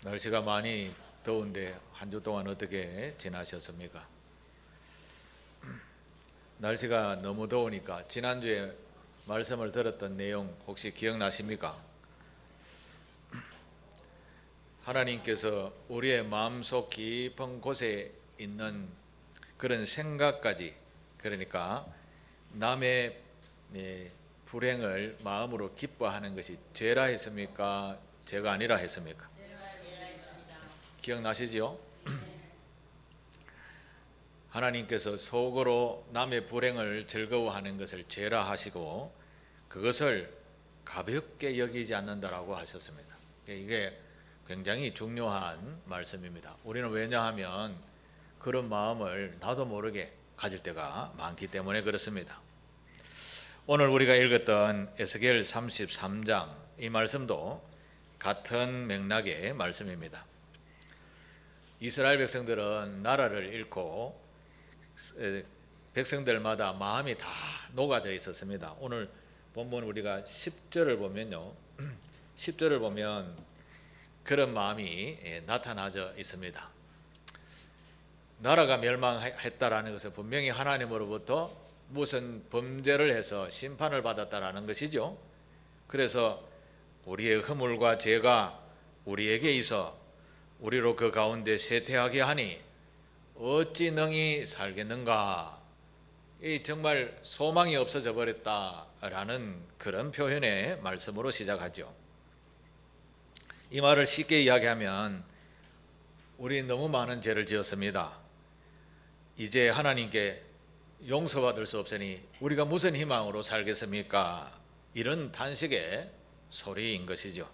날씨가 많이 더운데 한 주 동안 어떻게 지나셨습니까? 날씨가 너무 더우니까 지난주에 말씀을 들었던 내용 혹시 기억나십니까? 하나님께서 우리의 마음속 깊은 곳에 있는 그런 생각까지, 그러니까 남의 불행을 마음으로 기뻐하는 것이 죄라 했습니까? 죄가 아니라 했습니까? 기억나시죠? 하나님께서 속으로 남의 불행을 즐거워하는 것을 죄라 하시고 그것을 가볍게 여기지 않는다라고 하셨습니다. 이게 굉장히 중요한 말씀입니다. 우리는 왜냐하면 그런 마음을 나도 모르게 가질 때가 많기 때문에 그렇습니다. 오늘 우리가 읽었던 에스겔 33장 이 말씀도 같은 맥락의 말씀입니다. 이스라엘 백성들은 나라를 잃고 백성들마다 마음이 다 녹아져 있었습니다. 오늘 본문 우리가 10절을 보면요, 10절을 보면 그런 마음이 나타나져 있습니다. 나라가 멸망했다라는 것은 분명히 하나님으로부터 무슨 범죄를 해서 심판을 받았다라는 것이죠. 그래서 우리의 허물과 죄가 우리에게 있어 우리로 그 가운데 쇠퇴하게 하니 어찌 능히 살겠는가. 이 정말 소망이 없어져 버렸다라는 그런 표현의 말씀으로 시작하죠. 이 말을 쉽게 이야기하면 우리 너무 많은 죄를 지었습니다. 이제 하나님께 용서받을 수 없으니 우리가 무슨 희망으로 살겠습니까? 이런 단식의 소리인 것이죠.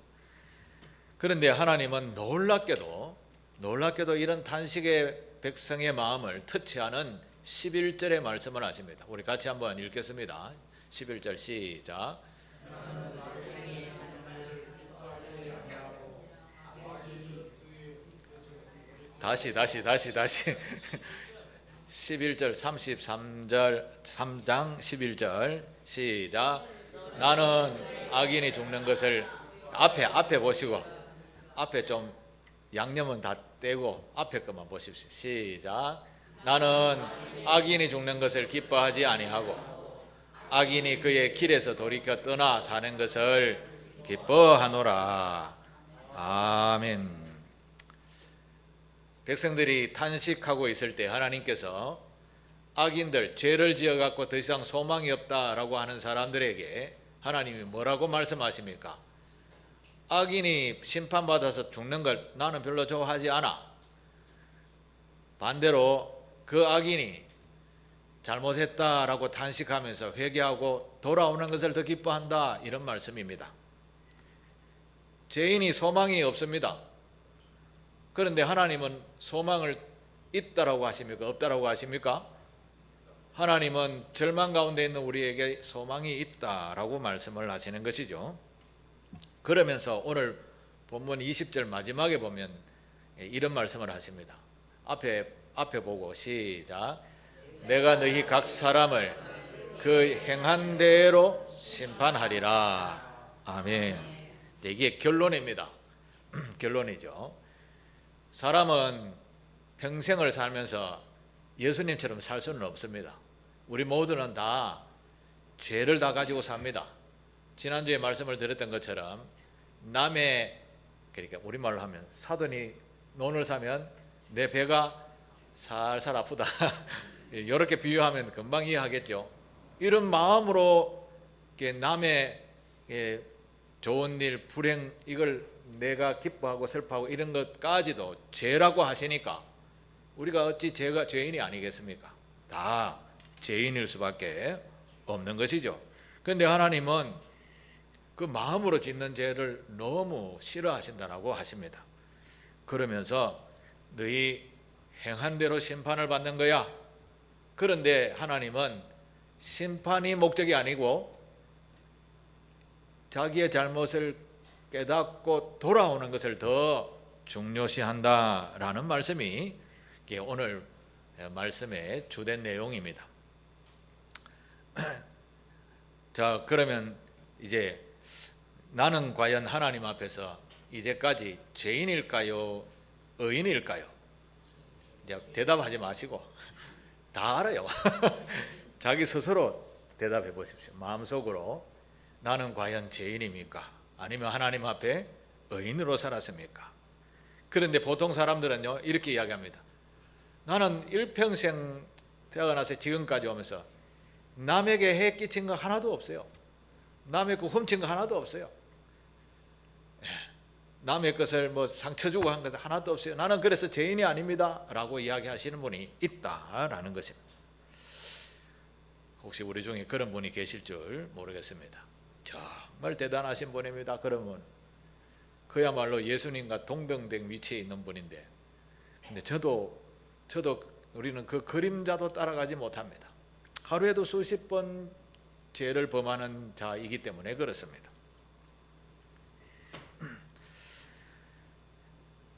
그런데 하나님은 놀랍게도 이런 단식의 백성의 마음을 터치하는 11절의 말씀을 하십니다. 우리 같이 한번 읽겠습니다. 11절 시작. 다시 11절 33절 3장 11절 시작. 나는 악인이 죽는 것을 앞에 보시고, 앞에 좀 양념은 다 떼고 앞에 것만 보십시오. 시작. 나는 악인이 죽는 것을 기뻐하지 아니하고 악인이 그의 길에서 돌이켜 떠나 사는 것을 기뻐하노라. 아멘. 백성들이 탄식하고 있을 때 하나님께서 악인들, 죄를 지어갖고 더 이상 소망이 없다라고 하는 사람들에게 하나님이 뭐라고 말씀하십니까? 악인이 심판받아서 죽는 걸 나는 별로 좋아하지 않아. 반대로 그 악인이 잘못했다라고 탄식하면서 회개하고 돌아오는 것을 더 기뻐한다, 이런 말씀입니다. 죄인이 소망이 없습니다. 그런데 하나님은 소망을 있다라고 하십니까? 없다라고 하십니까? 하나님은 절망 가운데 있는 우리에게 소망이 있다라고 말씀을 하시는 것이죠. 그러면서 오늘 본문 20절 마지막에 보면 이런 말씀을 하십니다. 앞에 보고 시작. 내가 너희 각 사람을 그 행한 대로 심판하리라. 아멘. 이게 결론입니다. 결론이죠. 사람은 평생을 살면서 예수님처럼 살 수는 없습니다. 우리 모두는 다 죄를 다 가지고 삽니다. 지난주에 말씀을 드렸던 것처럼 남의, 그러니까 우리말로 하면 사돈이 논을 사면 내 배가 살살 아프다. 이렇게 비유하면 금방 이해하겠죠. 이런 마음으로 남의 좋은 일, 불행, 이걸 내가 기뻐하고 슬퍼하고 이런 것까지도 죄라고 하시니까 우리가 어찌 죄인이 아니겠습니까? 다 죄인일 수밖에 없는 것이죠. 그런데 하나님은 그 마음으로 짓는 죄를 너무 싫어하신다라고 하십니다. 그러면서 너희 행한 대로 심판을 받는 거야. 그런데 하나님은 심판이 목적이 아니고 자기의 잘못을 깨닫고 돌아오는 것을 더 중요시한다라는 말씀이 오늘 말씀의 주된 내용입니다. 자, 그러면 이제 나는 과연 하나님 앞에서 이제까지 죄인일까요? 의인일까요? 이제 대답하지 마시고 다 알아요. 자기 스스로 대답해 보십시오. 마음속으로 나는 과연 죄인입니까? 아니면 하나님 앞에 의인으로 살았습니까? 그런데 보통 사람들은요 이렇게 이야기합니다. 나는 일평생 태어나서 지금까지 오면서 남에게 해 끼친 거 하나도 없어요. 남의 거 훔친 거 하나도 없어요. 남의 것을 뭐 상처 주고 한 것 하나도 없어요. 나는 그래서 죄인이 아닙니다 라고 이야기하시는 분이 있다라는 것입니다. 혹시 우리 중에 그런 분이 계실 줄 모르겠습니다. 정말 대단하신 분입니다. 그러면 그야말로 예수님과 동등된 위치에 있는 분인데, 근데 저도 우리는 그 그림자도 따라가지 못합니다. 하루에도 수십 번 죄를 범하는 자이기 때문에 그렇습니다.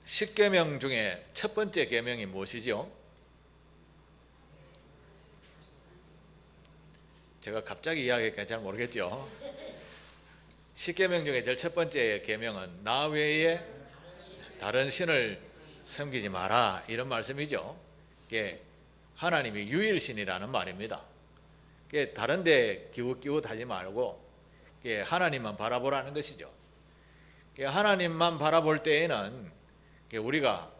10계명 중에 첫 번째 계명이 무엇이죠? 제가 갑자기 이야기하니까 잘 모르겠죠. 10계명 중에 제일 첫 번째 계명은 나 외에 다른 신을 섬기지 마라, 이런 말씀이죠. 이게 하나님이 유일신이라는 말입니다. 이게 다른 데 기웃기웃하지 말고 하나님만 바라보라는 것이죠. 하나님만 바라볼 때에는 우리가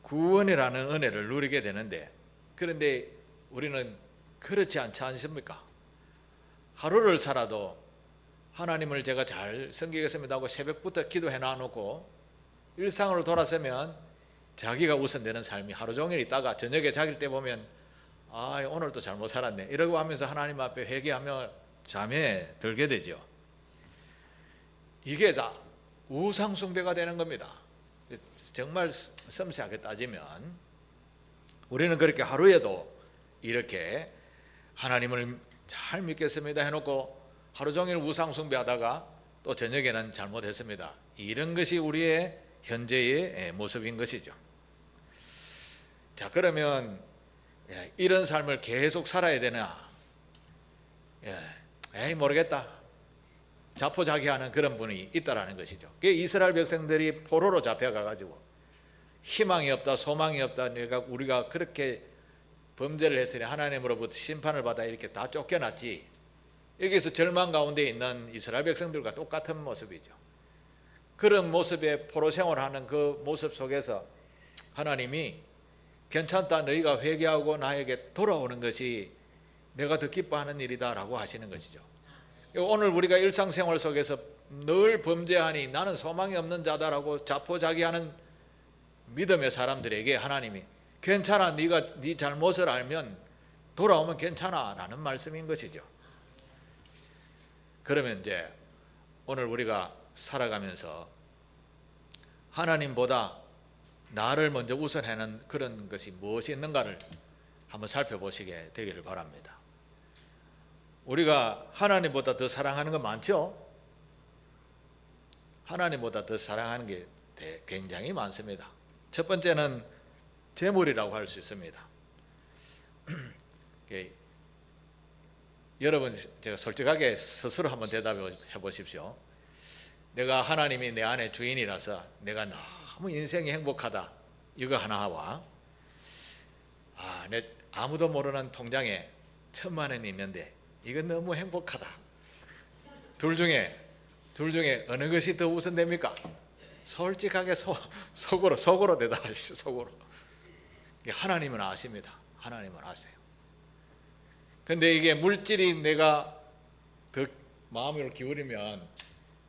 구원이라는 은혜를 누리게 되는데, 그런데 우리는 그렇지 않지 않습니까? 하루를 살아도 하나님을 제가 잘 섬기겠습니다 하고 새벽부터 기도해 놔놓고 일상으로 돌아서면 자기가 우선되는 삶이 하루 종일 있다가 저녁에 자길 때 보면 오늘도 잘못 살았네 이러고 하면서 하나님 앞에 회개하며 잠에 들게 되죠. 이게 다 우상숭배가 되는 겁니다. 정말 섬세하게 따지면 우리는 그렇게 하루에도 이렇게 하나님을 잘 믿겠습니다 해놓고 하루 종일 우상숭배하다가 또 저녁에는 잘못했습니다, 이런 것이 우리의 현재의 모습인 것이죠. 자, 그러면 이런 삶을 계속 살아야 되나? 에이 모르겠다, 자포자기하는 그런 분이 있다라는 것이죠. 이스라엘 백성들이 포로로 잡혀가가지고 희망이 없다, 소망이 없다, 우리가 그렇게 범죄를 했으니 하나님으로부터 심판을 받아 이렇게 다 쫓겨났지, 여기서 절망 가운데 있는 이스라엘 백성들과 똑같은 모습이죠. 그런 모습의 포로 생활하는 그 모습 속에서 하나님이 괜찮다, 너희가 회개하고 나에게 돌아오는 것이 내가 더 기뻐하는 일이다 라고 하시는 것이죠. 오늘 우리가 일상생활 속에서 늘 범죄하니 나는 소망이 없는 자다라고 자포자기하는 믿음의 사람들에게 하나님이 괜찮아, 네가 네 잘못을 알면 돌아오면 괜찮아 라는 말씀인 것이죠. 그러면 이제 오늘 우리가 살아가면서 하나님보다 나를 먼저 우선하는 그런 것이 무엇이 있는가를 한번 살펴보시게 되기를 바랍니다. 우리가 하나님보다 더 사랑하는 거 많죠? 하나님보다 더 사랑하는 게 굉장히 많습니다. 첫 번째는 재물이라고 할 수 있습니다. 여러분, 제가 솔직하게 스스로 한번 대답해 보십시오. 내가 하나님이 내 안에 주인이라서 내가 너무 인생이 행복하다, 이거 하나와 내 아무도 모르는 통장에 1,000만 원이 있는데 이건 너무 행복하다, 둘 중에 어느 것이 더 우선됩니까? 솔직하게 속으로 대답하시죠. 속으로. 하나님은 아십니다. 하나님은 아세요. 근데 이게 물질이 내가 더 마음을 기울이면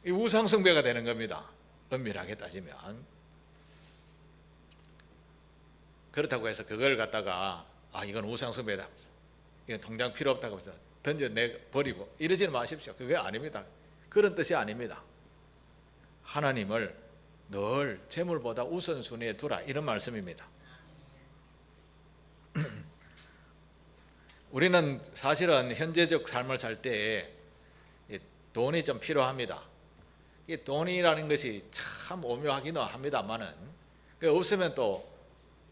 이 우상숭배가 되는 겁니다. 엄밀하게 따지면. 그렇다고 해서 그걸 갖다가 이건 우상숭배다, 이건 통장 필요 없다고 해서 버리고 이러지는 마십시오. 그게 아닙니다. 그런 뜻이 아닙니다. 하나님을 늘 재물보다 우선순위에 두라, 이런 말씀입니다. 우리는 사실은 현재적 삶을 살 때 돈이 좀 필요합니다. 이 돈이라는 것이 참 오묘하기는 합니다만은 없으면 또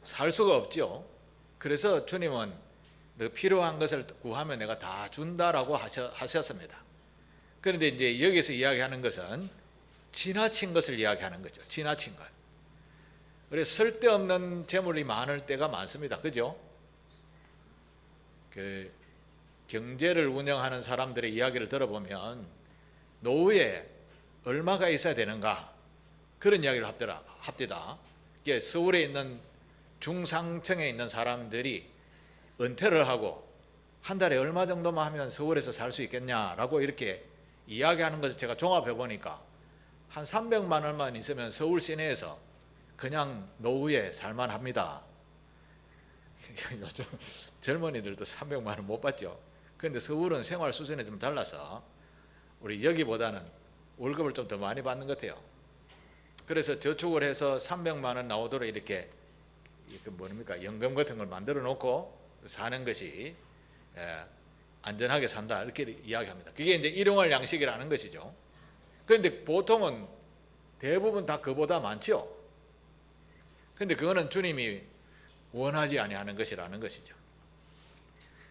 살 수가 없죠. 그래서 주님은 너 필요한 것을 구하면 내가 다 준다라고 하셨습니다. 그런데 이제 여기서 이야기하는 것은 지나친 것을 이야기하는 거죠. 지나친 것. 그래서 쓸데없는 재물이 많을 때가 많습니다. 그죠? 그 경제를 운영하는 사람들의 이야기를 들어보면 노후에 얼마가 있어야 되는가 그런 이야기를 합디다. 이게 서울에 있는 중상층에 있는 사람들이 은퇴를 하고 한 달에 얼마 정도만 하면 서울에서 살 수 있겠냐라고 이렇게 이야기하는 것을 제가 종합해 보니까 한 300만 원만 있으면 서울 시내에서 그냥 노후에 살만합니다. 요즘 젊은이들도 300만 원 못 받죠. 그런데 서울은 생활 수준이 좀 달라서 우리 여기보다는 월급을 좀 더 많이 받는 것 같아요. 그래서 저축을 해서 300만 원 나오도록 이렇게 연금 같은 걸 만들어 놓고 사는 것이 안전하게 산다 이렇게 이야기합니다. 그게 이제 일용할 양식이라는 것이죠. 그런데 보통은 대부분 다 그보다 많죠. 그런데 그거는 주님이 원하지 아니하는 것이라는 것이죠.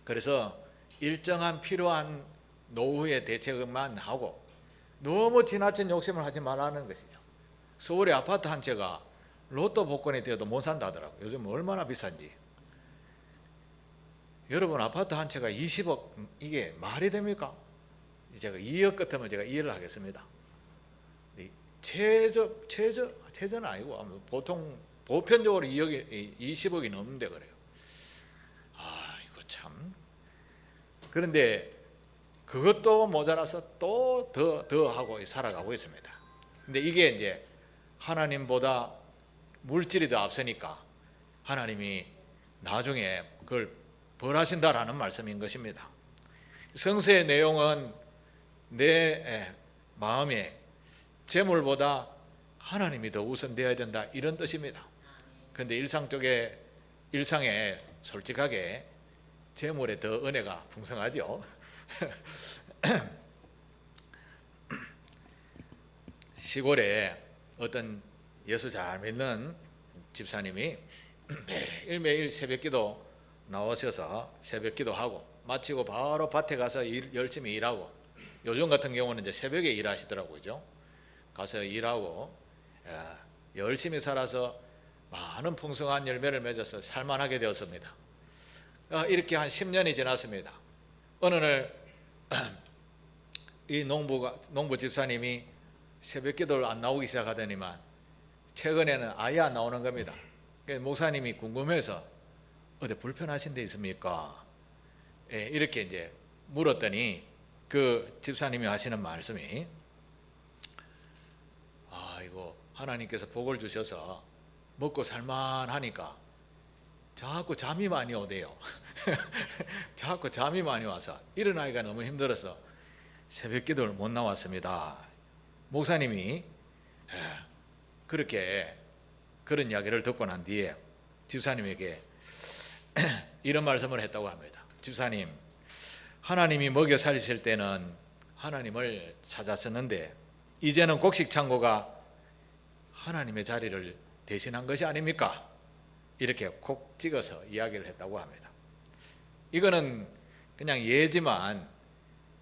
그래서 일정한 필요한 노후의 대책만 하고 너무 지나친 욕심을 하지 말라는 것이죠. 서울의 아파트 한 채가 로또 복권이 되어도 못 산다 하더라고요. 요즘 얼마나 비싼지. 여러분 아파트 한 채가 20억 이게 말이 됩니까? 제가 2억 같으면 제가 이해를 하겠습니다. 최저는 아니고 보통 보편적으로 20억이 넘는데 그래요. 이거 참. 그런데 그것도 모자라서 또 더 하고 살아가고 있습니다. 근데 이게 이제 하나님보다 물질이 더 앞서니까 하나님이 나중에 그걸 벌하신다라는 말씀인 것입니다. 성서의 내용은 내 마음에 재물보다 하나님이 더 우선되어야 된다 이런 뜻입니다. 그런데 일상에 솔직하게 재물에 더 은혜가 풍성하죠. 시골에 어떤 예수 잘 믿는 집사님이 매일매일 새벽기도 나오셔서 새벽기도 하고 마치고 바로 밭에 가서 열심히 일하고, 요즘 같은 경우는 이제 새벽에 일하시더라고요. 가서 일하고 열심히 살아서 많은 풍성한 열매를 맺어서 살만하게 되었습니다. 이렇게 한 10년이 지났습니다. 어느 날 이 농부 집사님이 새벽기도를 안 나오기 시작하더니만 최근에는 아예 안 나오는 겁니다. 목사님이 궁금해서 어디 불편하신 데 있습니까? 이렇게 이제 물었더니 그 집사님이 하시는 말씀이 이거 하나님께서 복을 주셔서 먹고 살만하니까 자꾸 잠이 많이 오대요. 자꾸 잠이 많이 와서 일어나기가 너무 힘들어서 새벽 기도를 못 나왔습니다. 목사님이 그런 이야기를 듣고 난 뒤에 집사님에게 이런 말씀을 했다고 합니다. 집사님, 하나님이 먹여 살리실 때는 하나님을 찾았었는데 이제는 곡식 창고가 하나님의 자리를 대신한 것이 아닙니까? 이렇게 콕 찍어서 이야기를 했다고 합니다. 이거는 그냥 예지만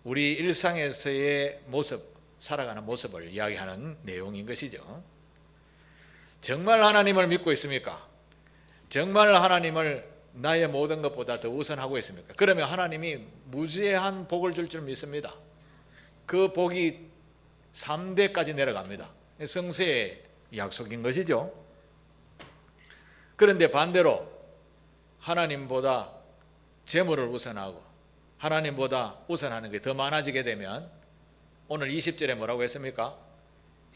우리 일상에서의 모습, 살아가는 모습을 이야기하는 내용인 것이죠. 정말 하나님을 믿고 있습니까? 정말 하나님을 나의 모든 것보다 더 우선하고 있습니까? 그러면 하나님이 무지한 복을 줄 줄 믿습니다. 그 복이 3대까지 내려갑니다. 성세의 약속인 것이죠. 그런데 반대로 하나님보다 재물을 우선하고 하나님보다 우선하는 게 더 많아지게 되면 오늘 20절에 뭐라고 했습니까?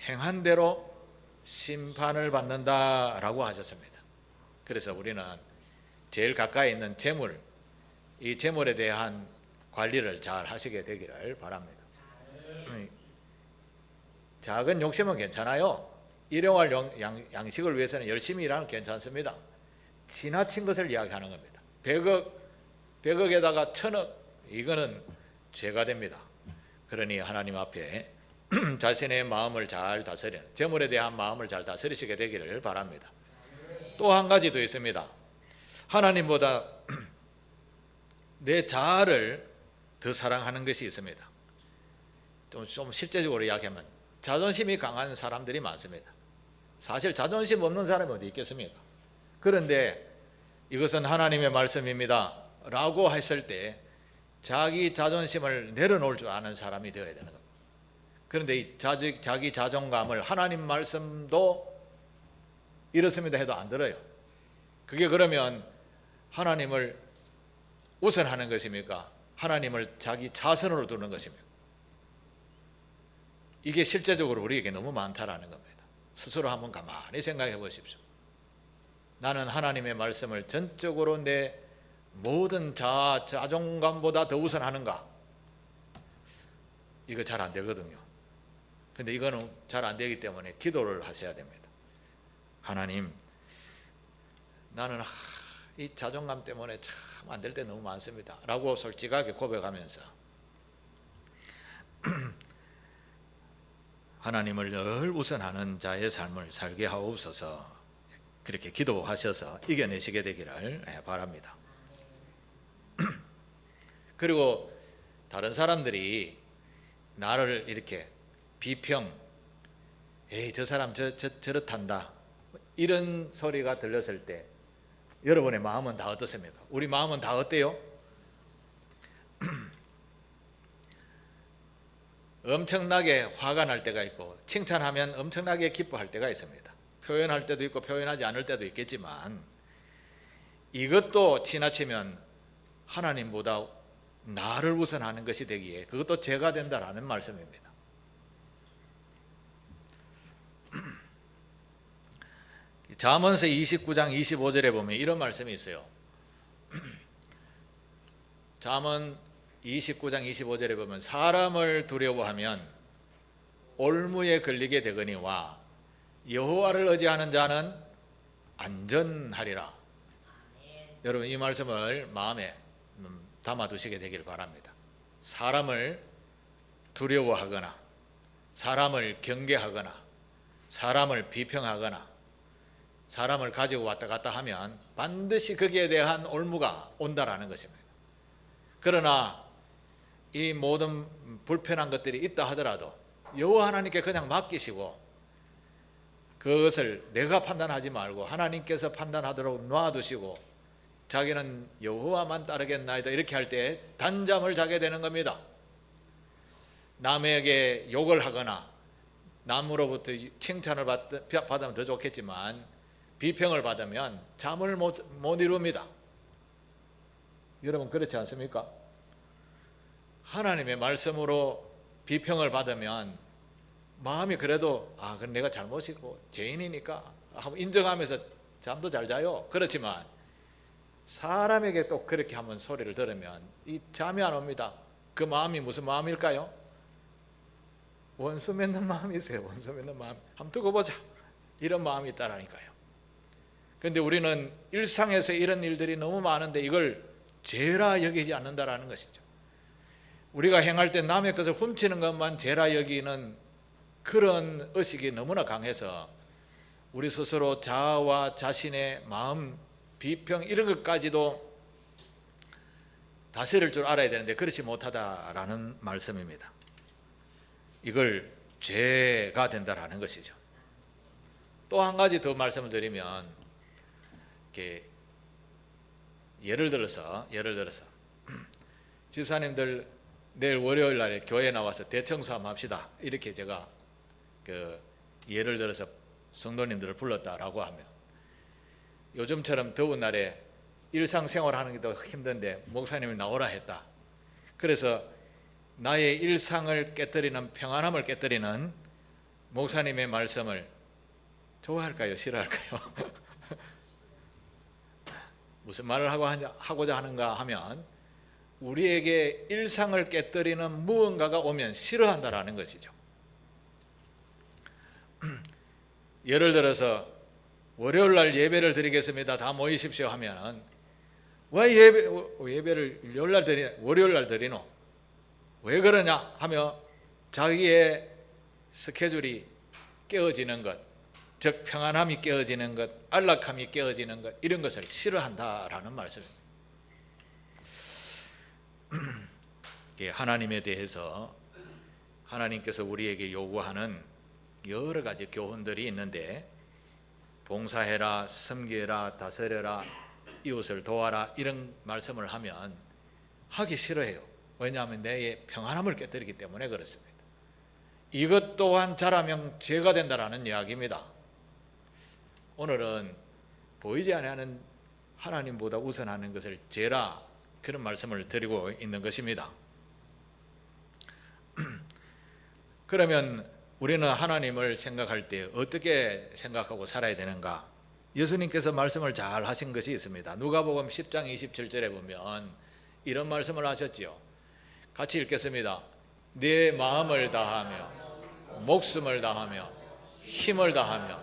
행한 대로 심판을 받는다라고 하셨습니다. 그래서 우리는 제일 가까이 있는 재물, 이 재물에 대한 관리를 잘 하시게 되기를 바랍니다. 작은 욕심은 괜찮아요. 일용할 양식을 위해서는 열심히 일하는 괜찮습니다. 지나친 것을 이야기하는 겁니다. 100억에다가 1000억, 이거는 죄가 됩니다. 그러니 하나님 앞에 자신의 마음을 잘 다스리는, 재물에 대한 마음을 잘 다스리시게 되기를 바랍니다. 또 한 가지 더 있습니다. 하나님보다 내 자아를 더 사랑하는 것이 있습니다. 좀 실제적으로 이야기하면 자존심이 강한 사람들이 많습니다. 사실 자존심 없는 사람이 어디 있겠습니까? 그런데 이것은 하나님의 말씀입니다 라고 했을 때 자기 자존심을 내려놓을 줄 아는 사람이 되어야 되는 겁니다. 그런데 이 자기 자존감을 하나님 말씀도 이렇습니다 해도 안 들어요. 그게 그러면 하나님을 우선하는 것입니까? 하나님을 자기 자선으로 두는 것입니까? 이게 실제적으로 우리에게 너무 많다라는 겁니다. 스스로 한번 가만히 생각해 보십시오. 나는 하나님의 말씀을 전적으로 내 모든 자존감보다 더 우선하는가? 이거 잘 안 되거든요. 근데 이거는 잘 안 되기 때문에 기도를 하셔야 됩니다. 하나님, 나는 이 자존감 때문에 참 안 될 때 너무 많습니다 라고 솔직하게 고백하면서 하나님을 늘 우선하는 자의 삶을 살게 하옵소서, 그렇게 기도하셔서 이겨내시게 되기를 바랍니다. 그리고 다른 사람들이 나를 이렇게 비평, 에이 저 사람 저렇단다 이런 소리가 들렸을 때 여러분의 마음은 다 어떻습니까? 우리 마음은 다 어때요? 엄청나게 화가 날 때가 있고 칭찬하면 엄청나게 기뻐할 때가 있습니다. 표현할 때도 있고 표현하지 않을 때도 있겠지만 이것도 지나치면 하나님보다 나를 우선하는 것이 되기에 그것도 죄가 된다라는 말씀입니다. 잠언서 29장 25절에 보면 이런 말씀이 있어요. 잠언 29장 25절에 보면 사람을 두려워하면 올무에 걸리게 되거니와 여호와를 의지하는 자는 안전하리라. 여러분 이 말씀을 마음에 담아두시게 되길 바랍니다. 사람을 두려워하거나 사람을 경계하거나 사람을 비평하거나 사람을 가지고 왔다 갔다 하면 반드시 거기에 대한 올무가 온다라는 것입니다. 그러나 이 모든 불편한 것들이 있다 하더라도 여호와 하나님께 그냥 맡기시고 그것을 내가 판단하지 말고 하나님께서 판단하도록 놔두시고 자기는 여호와만 따르겠나이다 이렇게 할 때 단잠을 자게 되는 겁니다. 남에게 욕을 하거나 남으로부터 칭찬을 받으면 더 좋겠지만 비평을 받으면 잠을 못 이룹니다. 여러분 그렇지 않습니까? 하나님의 말씀으로 비평을 받으면 마음이 그래도 그건 내가 잘못이고 죄인이니까 한번 인정하면서 잠도 잘 자요. 그렇지만 사람에게 또 그렇게 한번 소리를 들으면 이 잠이 안 옵니다. 그 마음이 무슨 마음일까요? 원수 맺는 마음이 있어요. 원수 맺는 마음. 한번 두고 보자. 이런 마음이 있다라니까요. 그런데 우리는 일상에서 이런 일들이 너무 많은데 이걸 죄라 여기지 않는다라는 것이죠. 우리가 행할 때 남의 것을 훔치는 것만 죄라 여기는 그런 의식이 너무나 강해서 우리 스스로 자아와 자신의 마음, 비평 이런 것까지도 다스릴 줄 알아야 되는데 그렇지 못하다라는 말씀입니다. 이걸 죄가 된다라는 것이죠. 또 한 가지 더 말씀을 드리면 이렇게 예를 들어서 집사님들 내일 월요일 날에 교회 나와서 대청소 한번 합시다 이렇게 제가 예를 들어서 성도님들을 불렀다라고 하면 요즘처럼 더운 날에 일상생활 하는 게 더 힘든데 목사님이 나오라 했다. 그래서 나의 일상을 깨뜨리는 평안함을 깨뜨리는 목사님의 말씀을 좋아할까요? 싫어할까요? 무슨 말을 하고자 하는가 하면 우리에게 일상을 깨뜨리는 무언가가 오면 싫어한다라는 것이죠. 예를 들어서 월요일 날 예배를 드리겠습니다. 다 모이십시오 하면 왜 예배를 월요일 날 드리노? 왜 그러냐 하며 자기의 스케줄이 깨어지는 것, 즉 평안함이 깨어지는 것, 안락함이 깨어지는 것 이런 것을 싫어한다라는 말씀입니다. 하나님에 대해서 하나님께서 우리에게 요구하는 여러 가지 교훈들이 있는데, 봉사해라, 섬기라, 다스려라, 이웃을 도와라, 이런 말씀을 하면 하기 싫어해요. 왜냐하면 내 평안함을 깨뜨리기 때문에 그렇습니다. 이것 또한 잘하면 죄가 된다라는 이야기입니다. 오늘은 보이지 않는 하나님보다 우선하는 것을 죄라, 그런 말씀을 드리고 있는 것입니다. 그러면 우리는 하나님을 생각할 때 어떻게 생각하고 살아야 되는가? 예수님께서 말씀을 잘 하신 것이 있습니다. 누가복음 10장 27절에 보면 이런 말씀을 하셨지요. 같이 읽겠습니다. 네 마음을 다하며 목숨을 다하며 힘을 다하며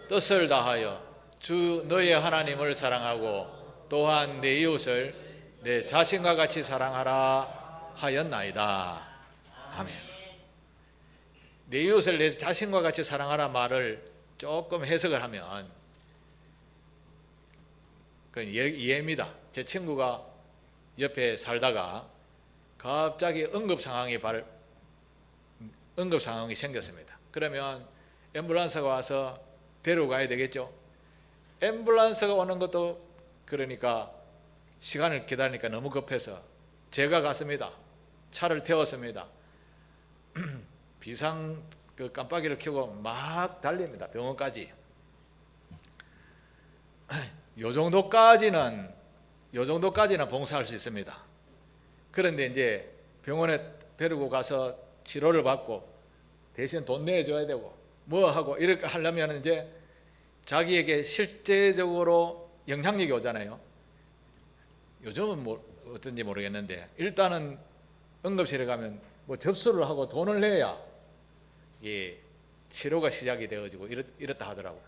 뜻을 다하여 주 너의 하나님을 사랑하고 또한 내 이웃을 내 자신과 같이 사랑하라 하였나이다. 아멘. 내 이웃을 내 자신과 같이 사랑하라 말을 조금 해석을 하면 그건 이해입니다. 제 친구가 옆에 살다가 갑자기 응급 상황이 생겼습니다. 그러면 앰뷸런스가 와서 데려가야 되겠죠. 앰뷸런스가 오는 것도 그러니까 시간을 기다리니까 너무 급해서 제가 갔습니다. 차를 태웠습니다. 비상 그 깜빡이를 켜고 막 달립니다. 병원까지. 요 정도까지는 봉사할 수 있습니다. 그런데 이제 병원에 데리고 가서 치료를 받고 대신 돈 내줘야 되고 뭐 하고 이렇게 하려면 이제 자기에게 실제적으로 영향력이 오잖아요. 요즘은 뭐 어떤지 모르겠는데 일단은 응급실에 가면 뭐 접수를 하고 돈을 내야 이 치료가 시작이 되어지고 이렇다 하더라고요.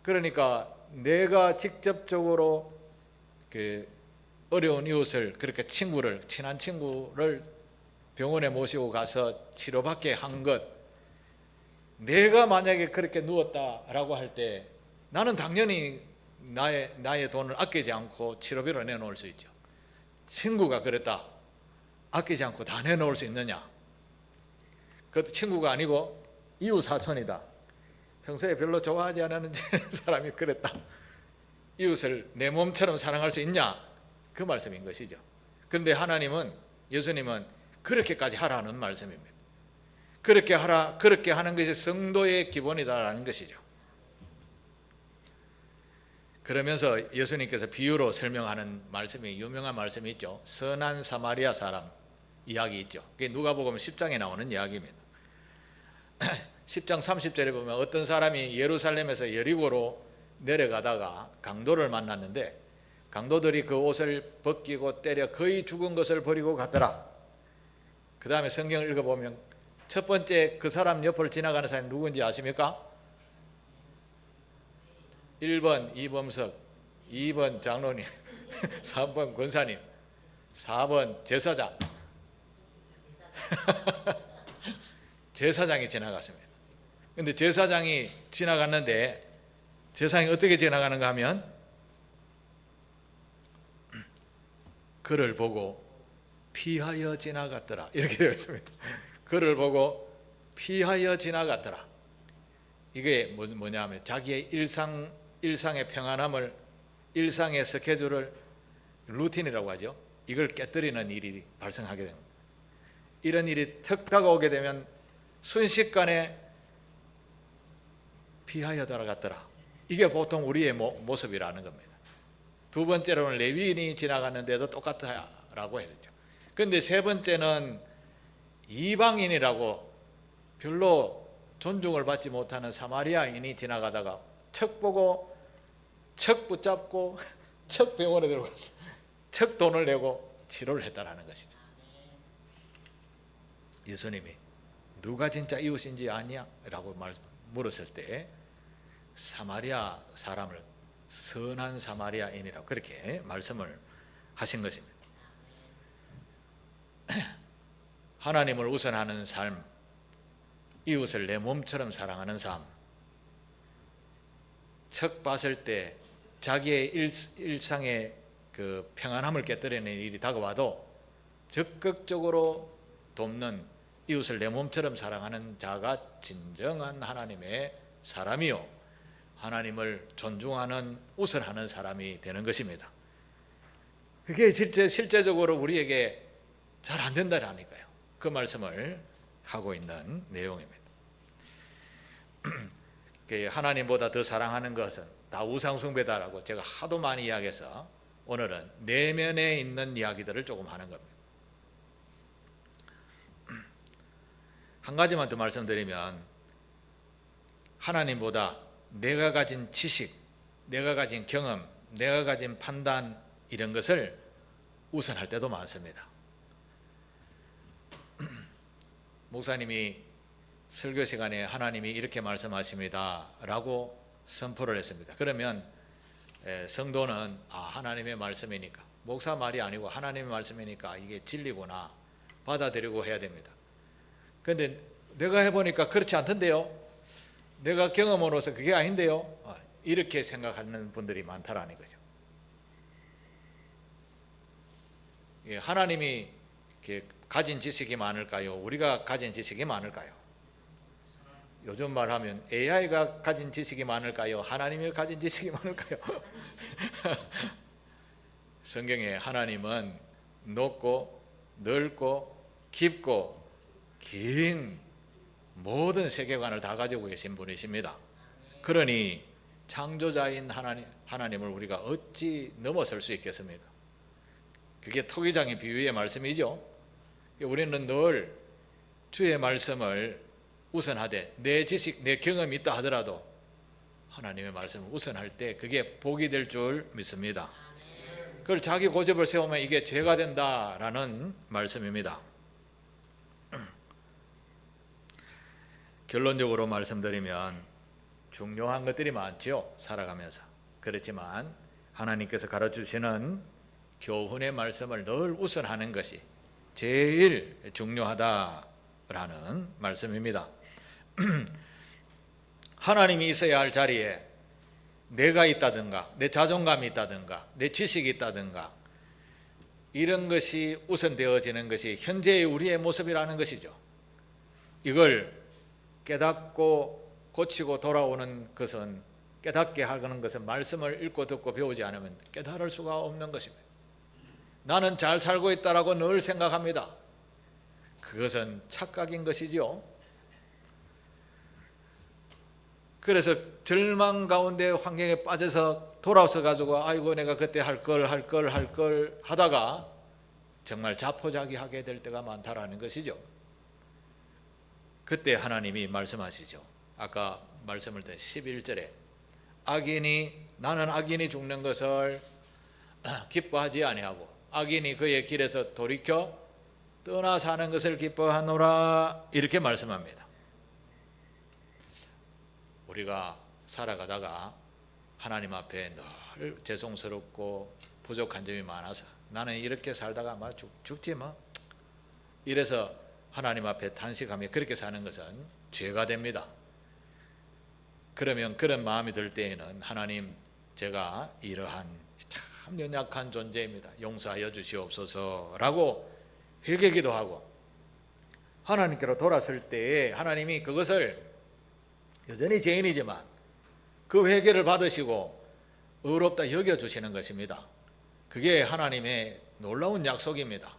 그러니까 내가 직접적으로 그 어려운 이웃을, 그렇게 친한 친구를 병원에 모시고 가서 치료받게 한 것, 내가 만약에 그렇게 누웠다라고 할 때 나는 당연히 나의 돈을 아끼지 않고 치료비로 내놓을 수 있죠. 친구가 그랬다, 아끼지 않고 다 내놓을 수 있느냐? 그것도 친구가 아니고 이웃 사촌이다. 평소에 별로 좋아하지 않는 사람이 그랬다. 이웃을 내 몸처럼 사랑할 수 있냐? 그 말씀인 것이죠. 그런데 예수님은 그렇게까지 하라는 말씀입니다. 그렇게 하는 것이 성도의 기본이다라는 것이죠. 그러면서 예수님께서 비유로 설명하는 말씀이, 유명한 말씀이 있죠. 선한 사마리아 사람 이야기 있죠. 그게 누가복음 10장에 나오는 이야기입니다. 10장 30절에 보면 어떤 사람이 예루살렘에서 여리고로 내려가다가 강도를 만났는데 강도들이 그 옷을 벗기고 때려 거의 죽은 것을 버리고 갔더라. 그 다음에 성경을 읽어보면 첫 번째 그 사람 옆을 지나가는 사람이 누군지 아십니까? 1번 이범석, 2번 장로님, 3번 권사님, 4번 제사장. 제사장이 지나갔습니다. 그런데 제사장이 지나갔는데 제사장이 어떻게 지나가는가 하면 그를 보고 피하여 지나갔더라, 이렇게 되어 있습니다. 그를 보고 피하여 지나갔더라. 이게 뭐냐면 자기의 일상의 평안함을, 일상의 스케줄을, 루틴이라고 하죠. 이걸 깨뜨리는 일이 발생하게 됩니다. 이런 일이 턱 다가오게 되면 순식간에 피하여 돌아갔더라. 이게 보통 우리의 모습이라는 겁니다. 두 번째로는 레위인이 지나갔는데도 똑같다라고 했었죠. 그런데 세 번째는 이방인이라고 별로 존중을 받지 못하는 사마리아인이 지나가다가 척 보고 척 붙잡고 척 병원에 들어가서 척 돈을 내고 치료를 했다라는 것이죠. 예수님이 누가 진짜 이웃인지 아냐? 라고 물었을 때 사마리아 사람을 선한 사마리아인이라고 그렇게 말씀을 하신 것입니다. 하나님을 우선하는 삶, 이웃을 내 몸처럼 사랑하는 삶, 척 봤을 때 자기의 일상의 그 평안함을 깨뜨리는 일이 다가와도 적극적으로 돕는 이웃을 내 몸처럼 사랑하는 자가 진정한 하나님의 사람이요, 하나님을 존중하는, 우선하는 사람이 되는 것입니다. 그게 실제적으로 우리에게 잘 안 된다라니까요. 그 말씀을 하고 있는 내용입니다. 하나님보다 더 사랑하는 것은 다 우상숭배다라고 제가 하도 많이 이야기해서 오늘은 내면에 있는 이야기들을 조금 하는 겁니다. 한 가지만 더 말씀드리면, 하나님보다 내가 가진 지식, 내가 가진 경험, 내가 가진 판단, 이런 것을 우선할 때도 많습니다. 목사님이 설교 시간에 하나님이 이렇게 말씀하십니다 라고 선포를 했습니다. 그러면 성도는 하나님의 말씀이니까, 목사 말이 아니고 하나님의 말씀이니까 이게 진리구나 받아들이고 해야 됩니다. 그런데 내가 해보니까 그렇지 않던데요, 내가 경험으로서 그게 아닌데요, 이렇게 생각하는 분들이 많다라는 거죠. 하나님이 가진 지식이 많을까요? 우리가 가진 지식이 많을까요? 요즘 말하면 AI가 가진 지식이 많을까요? 하나님이 가진 지식이 많을까요? 성경에 하나님은 높고 넓고 깊고 긴 모든 세계관을 다 가지고 계신 분이십니다. 그러니 창조자인 하나님을 우리가 어찌 넘어설 수 있겠습니까? 그게 토기장의 비유의 말씀이죠. 우리는 늘 주의 말씀을 우선하되, 내 지식, 내 경험이 있다 하더라도 하나님의 말씀을 우선할 때 그게 복이 될 줄 믿습니다. 그걸 자기 고집을 세우면 이게 죄가 된다라는 말씀입니다. 결론적으로 말씀드리면 중요한 것들이 많죠, 살아가면서. 그렇지만 하나님께서 가르쳐주시는 교훈의 말씀을 늘 우선하는 것이 제일 중요하다라는 말씀입니다. 하나님이 있어야 할 자리에 내가 있다든가, 내 자존감이 있다든가, 내 지식이 있다든가, 이런 것이 우선되어지는 것이 현재의 우리의 모습이라는 것이죠. 이걸 깨닫고 고치고 돌아오는 것은, 깨닫게 하는 것은 말씀을 읽고 듣고 배우지 않으면 깨달을 수가 없는 것입니다. 나는 잘 살고 있다라고 늘 생각합니다. 그것은 착각인 것이죠. 그래서 절망 가운데 환경에 빠져서 돌아서 가지고 아이고 내가 그때 할 걸 하다가 정말 자포자기하게 될 때가 많다라는 것이죠. 그때 하나님이 말씀하시죠. 아까 말씀을 때 11절에 나는 악인이 죽는 것을 기뻐하지 아니하고 악인이 그의 길에서 돌이켜 떠나 사는 것을 기뻐하노라, 이렇게 말씀합니다. 우리가 살아가다가 하나님 앞에 늘 죄송스럽고 부족한 점이 많아서 나는 이렇게 살다가 막 죽지 뭐, 이래서 하나님 앞에 탄식하며 그렇게 사는 것은 죄가 됩니다. 그러면 그런 마음이 들 때에는 하나님, 제가 이러한 참 연약한 존재입니다, 용서하여 주시옵소서라고 회개기도 하고 하나님께로 돌아설 때에 하나님이 그것을 여전히 죄인이지만 그 회개를 받으시고 의롭다 여겨주시는 것입니다. 그게 하나님의 놀라운 약속입니다.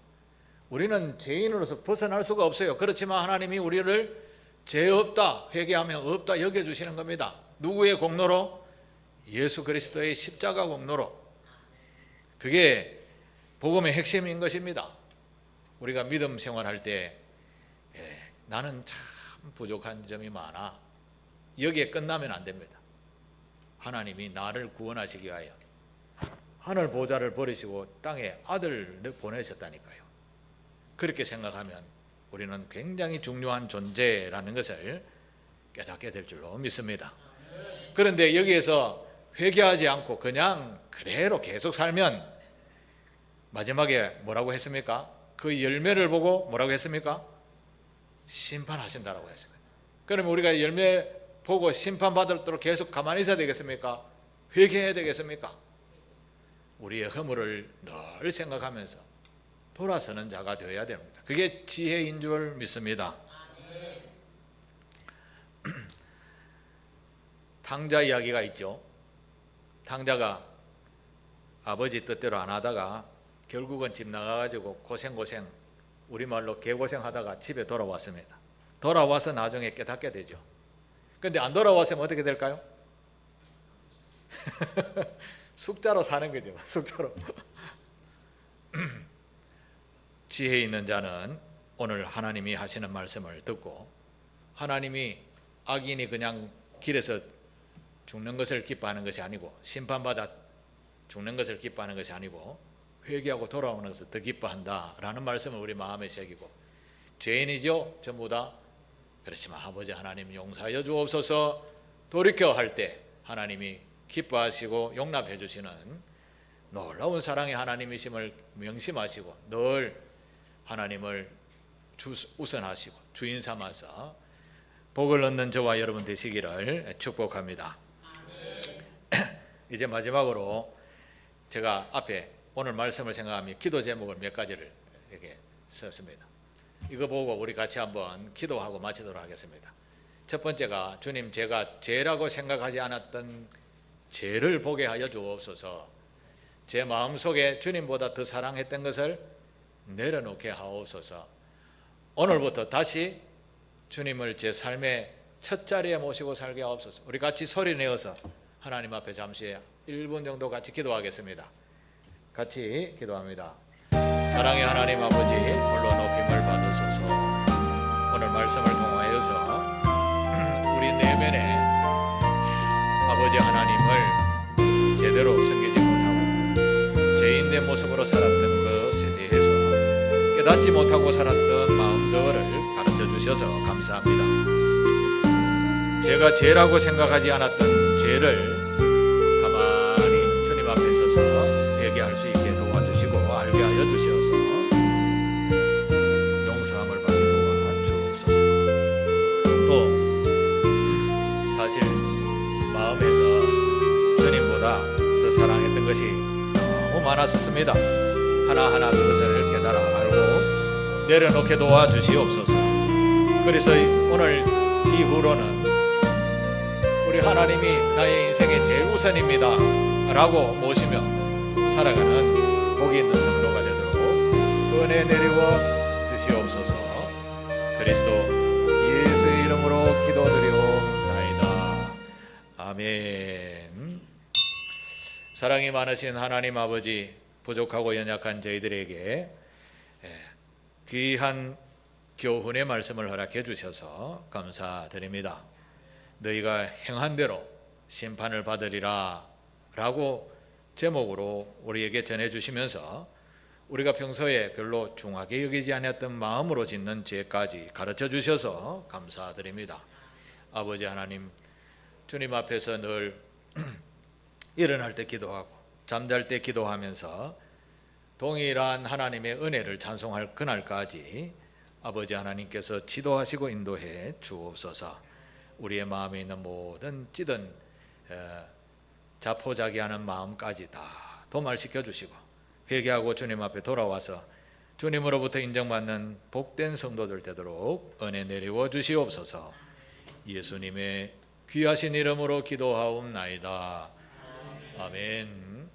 우리는 죄인으로서 벗어날 수가 없어요. 그렇지만 하나님이 우리를 죄 없다, 회개하면 없다 여겨주시는 겁니다. 누구의 공로로? 예수 그리스도의 십자가 공로로. 그게 복음의 핵심인 것입니다. 우리가 믿음 생활할 때 나는 참 부족한 점이 많아, 여기에 끝나면 안 됩니다. 하나님이 나를 구원하시기 위하여 하늘 보좌를 버리시고 땅에 아들을 보내셨다니까요. 그렇게 생각하면 우리는 굉장히 중요한 존재라는 것을 깨닫게 될 줄로 믿습니다. 그런데 여기에서 회개하지 않고 그냥 그대로 계속 살면 마지막에 뭐라고 했습니까? 그 열매를 보고 뭐라고 했습니까? 심판하신다라고 했습니다. 그러면 우리가 열매 보고 심판받도록 계속 가만히 있어야 되겠습니까? 회개해야 되겠습니까? 우리의 허물을 늘 생각하면서 돌아서는 자가 되어야 됩니다. 그게 지혜인 줄 믿습니다. 탕자 이야기가 있죠. 탕자가 아버지 뜻대로 안 하다가 결국은 집 나가가지고 고생 우리말로 개고생하다가 집에 돌아왔습니다. 돌아와서 나중에 깨닫게 되죠. 근데 안 돌아왔으면 어떻게 될까요? 숙자로 사는 거죠. 숙자로. 지혜 있는 자는 오늘 하나님이 하시는 말씀을 듣고 하나님이 악인이 그냥 길에서 죽는 것을 기뻐하는 것이 아니고 심판받아 죽는 것을 기뻐하는 것이 아니고 회개하고 돌아오는 것을 더 기뻐한다라는 말씀을 우리 마음에 새기고 죄인이죠. 전부 다. 그렇지만 아버지 하나님 용서하여 주옵소서 돌이켜 할 때 하나님이 기뻐하시고 용납해 주시는 놀라운 사랑의 하나님이심을 명심하시고 늘 하나님을 우선하시고 주인 삼아서 복을 얻는 저와 여러분 되시기를 축복합니다. 이제 마지막으로 제가 앞에 오늘 말씀을 생각하며 기도 제목을 몇 가지를 이렇게 썼습니다. 이거 보고 우리 같이 한번 기도하고 마치도록 하겠습니다. 첫 번째가 주님 제가 죄라고 생각하지 않았던 죄를 보게 하여 주옵소서. 제 마음속에 주님보다 더 사랑했던 것을 내려놓게 하옵소서. 오늘부터 다시 주님을 제 삶의 첫 자리에 모시고 살게 하옵소서. 우리 같이 소리 내어서 하나님 앞에 잠시 1분 정도 같이 기도하겠습니다. 같이 기도합니다. 사랑의 하나님 아버지 홀로 높임을 받으소서. 오늘 말씀을 통하여서 우리 내면에 아버지 하나님을 제대로 섬기지 못하고 죄인의 모습으로 살았던 것에 대해서 깨닫지 못하고 살았던 마음들을 가르쳐 주셔서 감사합니다. 제가 죄라고 생각하지 않았던 죄를 가만히 주님 앞에 서서 회개할 수 있게 도와주시고 알게 하여 주셔서 용서함을 받게 도와주옵소서. 또 사실 마음에서 주님보다 더 사랑했던 것이 너무 많았었습니다. 하나하나 그것을 깨달아 알고 내려놓게 도와주시옵소서. 그래서 오늘 이후로는 우리 하나님이 나의 인생의 제일 우선입니다 라고 모시며 살아가는 복이 있는 성도가 되도록 은혜 내리워 주시옵소서. 그리스도 예수의 이름으로 기도드리옵나이다. 아멘. 사랑이 많으신 하나님 아버지, 부족하고 연약한 저희들에게 귀한 교훈의 말씀을 허락해 주셔서 감사드립니다. 너희가 행한 대로 심판을 받으리라 라고 제목으로 우리에게 전해주시면서 우리가 평소에 별로 중하게 여기지 않았던 마음으로 짓는 죄까지 가르쳐 주셔서 감사드립니다. 아버지 하나님, 주님 앞에서 늘 일어날 때 기도하고 잠잘 때 기도하면서 동일한 하나님의 은혜를 찬송할 그날까지 아버지 하나님께서 지도하시고 인도해 주옵소서. 우리의 마음에 있는 모든 찌든 자포자기하는 마음까지 다 도말시켜 주시고 회개하고 주님 앞에 돌아와서 주님으로부터 인정받는 복된 성도들 되도록 은혜 내리워 주시옵소서. 예수님의 귀하신 이름으로 기도하옵나이다. 아멘.